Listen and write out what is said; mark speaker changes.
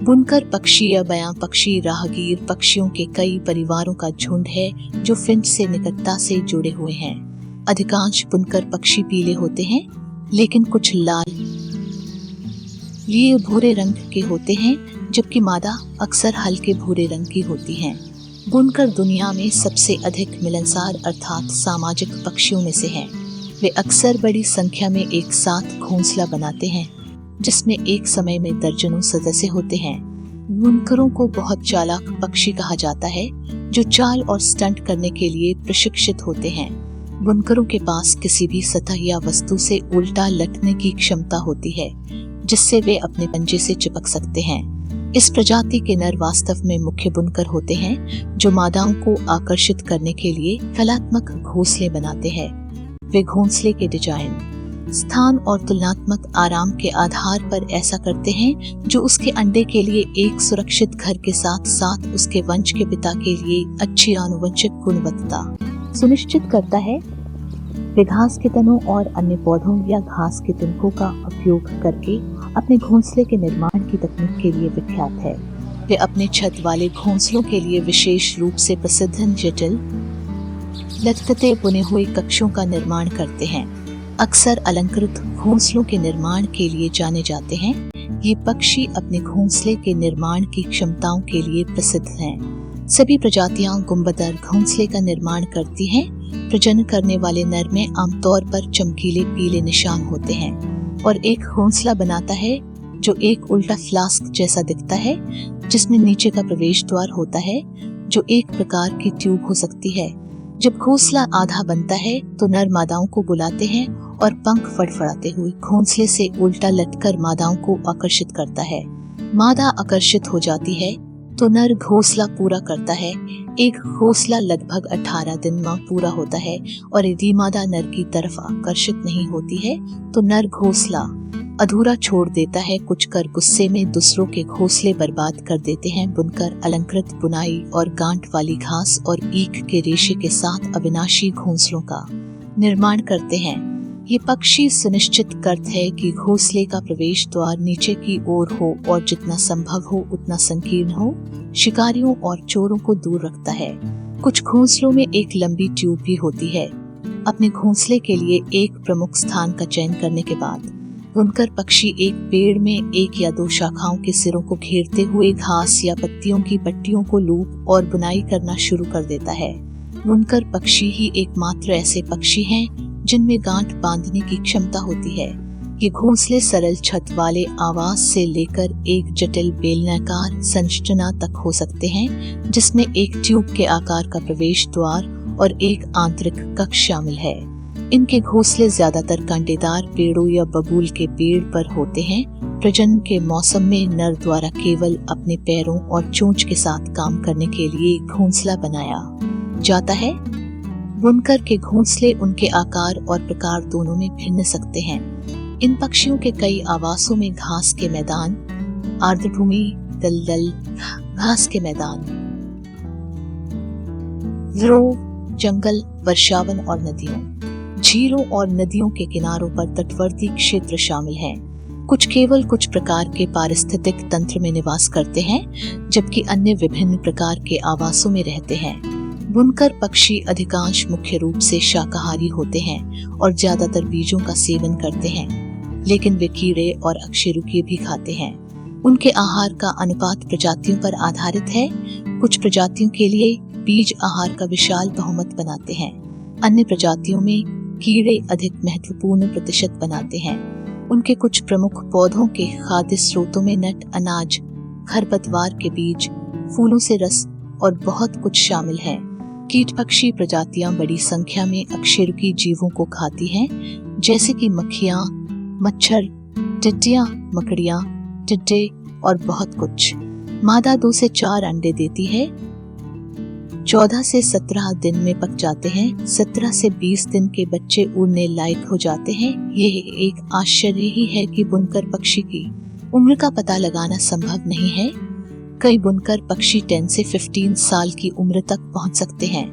Speaker 1: बुनकर पक्षी या बयां पक्षी राहगीर पक्षियों के कई परिवारों का झुंड है जो फिंच से निकटता से जुड़े हुए हैं। अधिकांश बुनकर पक्षी पीले होते हैं, लेकिन कुछ लाल लिए भूरे रंग के होते हैं, जबकि मादा अक्सर हल्के भूरे रंग की होती हैं। बुनकर दुनिया में सबसे अधिक मिलनसार अर्थात सामाजिक पक्षियों में से हैं। वे अक्सर बड़ी संख्या में एक साथ घोंसला बनाते हैं, जिसमें एक समय में दर्जनों सदस्य होते हैं। बुनकरों को बहुत चालाक पक्षी कहा जाता है, जो चाल और स्टंट करने के लिए प्रशिक्षित होते हैं। बुनकरों के पास किसी भी सतह या वस्तु से उल्टा लटने की क्षमता होती है, जिससे वे अपने पंजे से चिपक सकते हैं। इस प्रजाति के नर वास्तव में मुख्य बुनकर होते हैं, जो मादाओं को आकर्षित करने के लिए कलात्मक घोंसले बनाते हैं। वे घोंसले के डिजाइन, स्थान और तुलनात्मक आराम के आधार पर ऐसा करते हैं जो उसके अंडे के लिए एक सुरक्षित घर के साथ साथ उसके वंश के पिता के लिए अच्छी आनुवंशिक गुणवत्ता सुनिश्चित करता है। वे घास के तनों और अन्य पौधों या घास के तिनकों का उपयोग करके अपने घोंसले के निर्माण की तकनीक के लिए विख्यात है। वे अपने छत वाले घोंसलों के लिए विशेष रूप से प्रसिद्ध जटिल लटकते बुने हुए कक्षों का निर्माण करते हैं। अक्सर अलंकृत घोंसलों के निर्माण के लिए जाने जाते हैं। ये पक्षी अपने घोंसले के निर्माण की क्षमताओं के लिए प्रसिद्ध हैं। सभी प्रजातियां गुंबददार घोंसले का निर्माण करती हैं। प्रजनन करने वाले नर में आमतौर पर चमकीले पीले निशान होते हैं और एक घोंसला बनाता है जो एक उल्टा फ्लास्क जैसा दिखता है, जिसमें नीचे का प्रवेश द्वार होता है जो एक प्रकार की ट्यूब हो सकती है। जब घोंसला आधा बनता है तो नर मादाओं को बुलाते हैं और पंख फड़फड़ाते हुए घोंसले से उल्टा लटकर मादाओं को आकर्षित करता है। मादा आकर्षित हो जाती है तो नर घोंसला पूरा करता है। एक घोंसला लगभग 18 दिन में पूरा होता है और यदि मादा नर की तरफ आकर्षित नहीं होती है तो नर घोंसला अधूरा छोड़ देता है। कुछ कर गुस्से में दूसरों के घोंसले बर्बाद कर देते हैं। बुनकर अलंकृत बुनाई और गांठ वाली घास और ईख के रेशे के साथ अविनाशी घोंसलों का निर्माण करते हैं। ये पक्षी सुनिश्चित करते हैं कि घोंसले का प्रवेश द्वार नीचे की ओर हो और जितना संभव हो उतना संकीर्ण हो। शिकारियों और चोरों को दूर रखता है। कुछ घोंसलों में एक लंबी ट्यूब भी होती है। अपने घोंसले के लिए एक प्रमुख स्थान का चयन करने के बाद बुनकर पक्षी एक पेड़ में एक या दो शाखाओं के सिरों को घेरते हुए घास या पत्तियों की पट्टियों को लूप और बुनाई करना शुरू कर देता है। बुनकर पक्षी ही एकमात्र ऐसे पक्षी हैं जिनमें गांठ बांधने की क्षमता होती है। ये घोंसले सरल छत वाले आवास से लेकर एक जटिल बेलनाकार संरचना तक हो सकते हैं, जिसमें एक ट्यूब के आकार का प्रवेश द्वार और एक आंतरिक कक्ष शामिल है। इनके घोंसले ज्यादातर कांटेदार पेड़ों या बबूल के पेड़ पर होते हैं। प्रजनन के मौसम में नर द्वारा केवल अपने पैरों और चोंच के साथ काम करने के लिए घोंसला बनाया जाता है। बुनकर के घोंसले उनके आकार और प्रकार दोनों में भिन्न सकते हैं। इन पक्षियों के कई आवासों में घास के मैदान, आर्द्रभूमि, दलदल, घास के मैदान, जंगल, वर्षावन और नदियों, झीलों और नदियों के किनारों पर तटवर्ती क्षेत्र शामिल हैं। कुछ प्रकार के पारिस्थितिक तंत्र में निवास करते हैं, जबकि अन्य विभिन्न प्रकार के आवासों में रहते हैं। बुनकर पक्षी अधिकांश मुख्य रूप से शाकाहारी होते हैं और ज्यादातर बीजों का सेवन करते हैं, लेकिन वे कीड़े और अकशेरुकी भी खाते हैं। उनके आहार का अनुपात प्रजातियों पर आधारित है। कुछ प्रजातियों के लिए बीज आहार का विशाल बहुमत बनाते हैं। अन्य प्रजातियों में कीड़े अधिक महत्वपूर्ण प्रतिशत बनाते हैं। उनके कुछ प्रमुख पौधों के खाद्य स्रोतों में नट, अनाज, खरपतवार के बीज, फूलों से रस और बहुत कुछ शामिल है। कीट पक्षी प्रजातियां बड़ी संख्या में अकशेरुकी जीवों को खाती हैं, जैसे कि मक्खियां, मच्छर, टिड्डियां, मकड़ियां, टिड्डे और बहुत कुछ। मादा 2 से 4 अंडे देती है। 14 से 17 दिन में पक जाते हैं। 17 से 20 दिन के बच्चे उड़ने लायक हो जाते हैं। यह एक आश्चर्य ही है कि बुनकर पक्षी की उम्र का पता लगाना संभव नहीं है। कई बुनकर पक्षी 10 से 15 साल की उम्र तक पहुंच सकते हैं।